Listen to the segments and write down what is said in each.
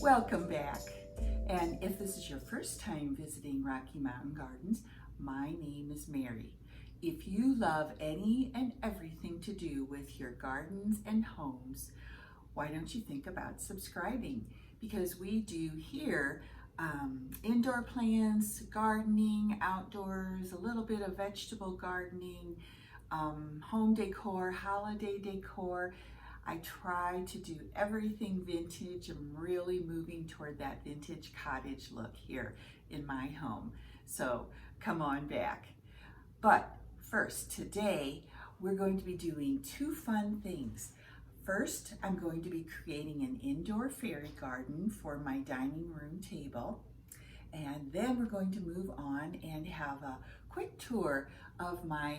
Welcome back. And if this is your first time visiting Rocky Mountain Gardens, my name is Mary. If you love any and everything to do with your gardens and homes, why don't you think about subscribing? Because we do here indoor plants, gardening, outdoors, a little bit of vegetable gardening, home decor, holiday decor. I try to do everything vintage. I'm really moving toward that vintage cottage look here in my home. So come on back. But first, today, we're going to be doing two fun things. First, I'm going to be creating an indoor fairy garden for my dining room table. And then we're going to move on and have a quick tour of my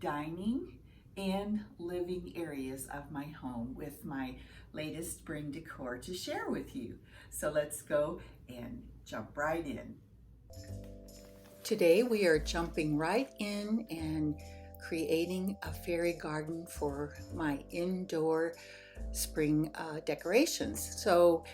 dining and living areas of my home with my latest spring decor to share with you. So let's go and jump right in. Today we are jumping right in and creating a fairy garden for my indoor spring decorations. So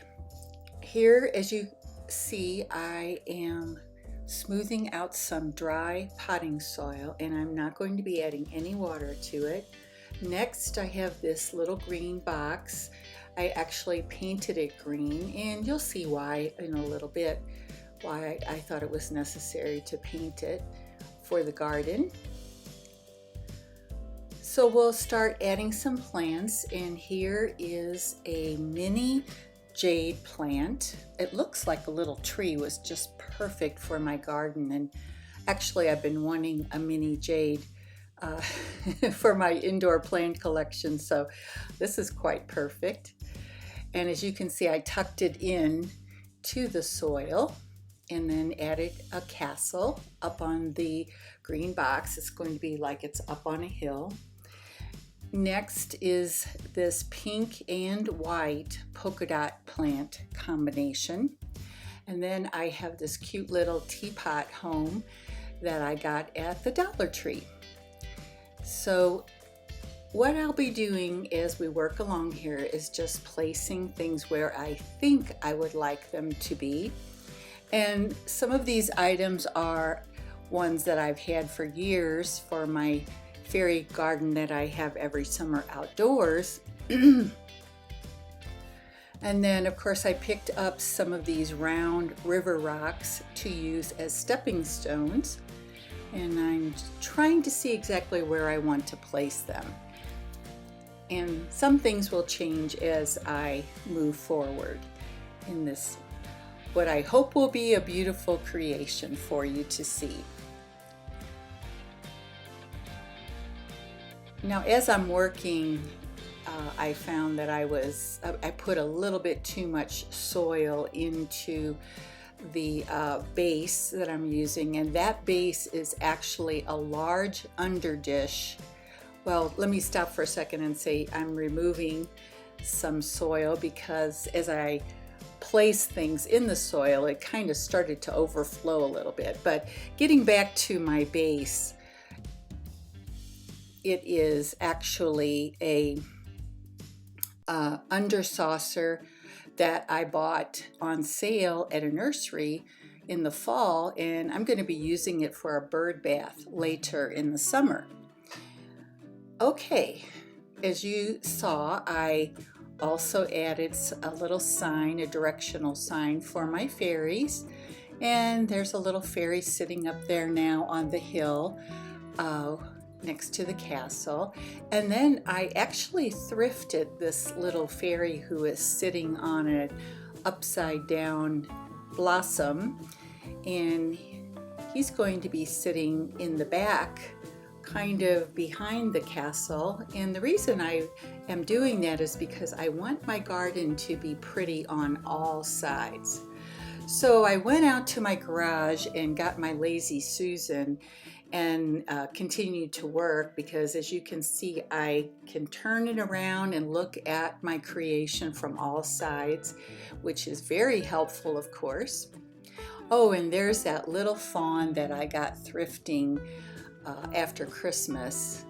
here, as you see, I am smoothing out some dry potting soil, and I'm not going to be adding any water to it. Next, I have this little green box. I actually painted it green, and you'll see why in a little bit, why I thought it was necessary to paint it for the garden. So we'll start adding some plants, and here is a mini jade plant. It looks like a little tree, was just perfect for my garden, and actually I've been wanting a mini jade for my indoor plant collection, so this is quite perfect. And as you can see, I tucked it in to the soil and then added a castle up on the green box. It's going to be like it's up on a hill. Next is this pink and white polka dot plant combination. And then I have this cute little teapot home that I got at the Dollar Tree. So what I'll be doing as we work along here is just placing things where I think I would like them to be. And some of these items are ones that I've had for years for my fairy garden that I have every summer outdoors. And then of course I picked up some of these round river rocks to use as stepping stones, and I'm trying to see exactly where I want to place them. And some things will change as I move forward in this, what I hope will be a beautiful creation for you to see. Now, as I'm working, I found that I put a little bit too much soil into the base that I'm using, and that base is actually a large underdish. Well, let me stop for a second and say I'm removing some soil because as I place things in the soil, it kind of started to overflow a little bit. But getting back to my base, it is actually a under saucer that I bought on sale at a nursery in the fall, and I'm going to be using it for a bird bath later in the summer. Okay, as you saw, I also added a little sign, a directional sign for my fairies, and there's a little fairy sitting up there now on the hill next to the castle. And then I actually thrifted this little fairy who is sitting on an upside down blossom, and he's going to be sitting in the back, kind of behind the castle. And the reason I am doing that is because I want my garden to be pretty on all sides. So I went out to my garage and got my Lazy Susan and continued to work, because as you can see, I can turn it around and look at my creation from all sides, which is very helpful, of course. Oh, and there's that little fawn that I got thrifting after Christmas,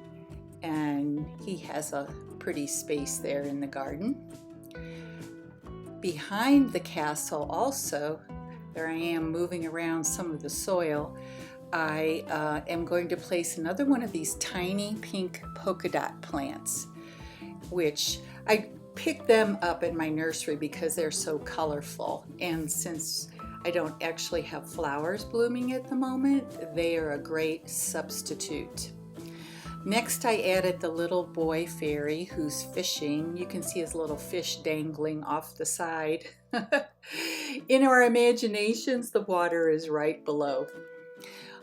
and he has a pretty space there in the garden. behind the castle also, there I am moving around some of the soil, I am going to place another one of these tiny pink polka dot plants, which I picked them up in my nursery because they're so colorful. And since I don't actually have flowers blooming at the moment, they are a great substitute. Next, I added the little boy fairy who's fishing. You can see his little fish dangling off the side. In our imaginations, the water is right below.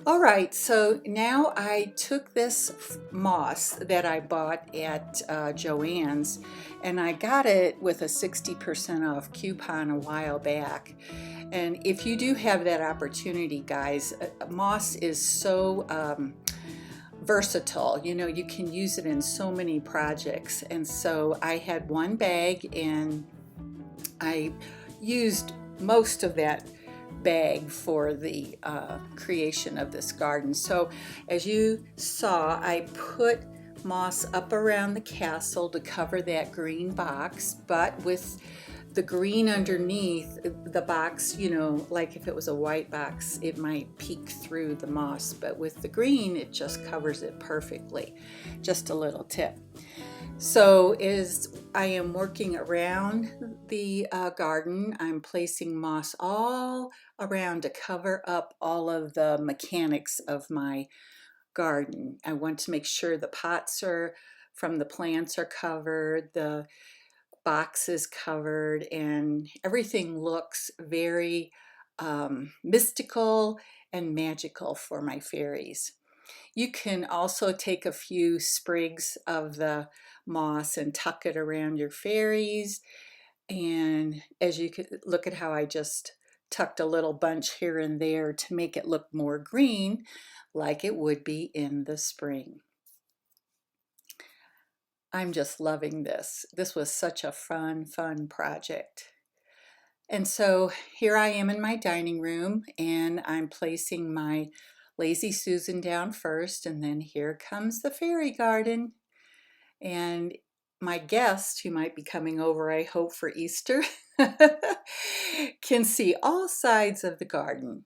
All right, so now I took this moss that I bought at Joann's, and I got it with a 60% off coupon a while back. And if you do have that opportunity, guys, moss is so versatile. You know, you can use it in so many projects. And so I had one bag, and I used most of that bag for the creation of this garden. So as you saw, I put moss up around the castle to cover that green box, but with the green underneath the box, you know, like if it was a white box, it might peek through the moss, but with the green, it just covers it perfectly. Just a little tip. So as I am working around the garden, I'm placing moss all around to cover up all of the mechanics of my garden. I want to make sure the pots are from the plants are covered, the box is covered, and everything looks very mystical and magical for my fairies. You can also take a few sprigs of the moss and tuck it around your fairies. And as you can look at how I just tucked a little bunch here and there to make it look more green, like it would be in the spring. I'm just loving this. This was such a fun project. And so here I am in my dining room, and I'm placing my Lazy Susan down first, and then here comes the fairy garden. And my guest, who might be coming over, I hope, for Easter, can see all sides of the garden.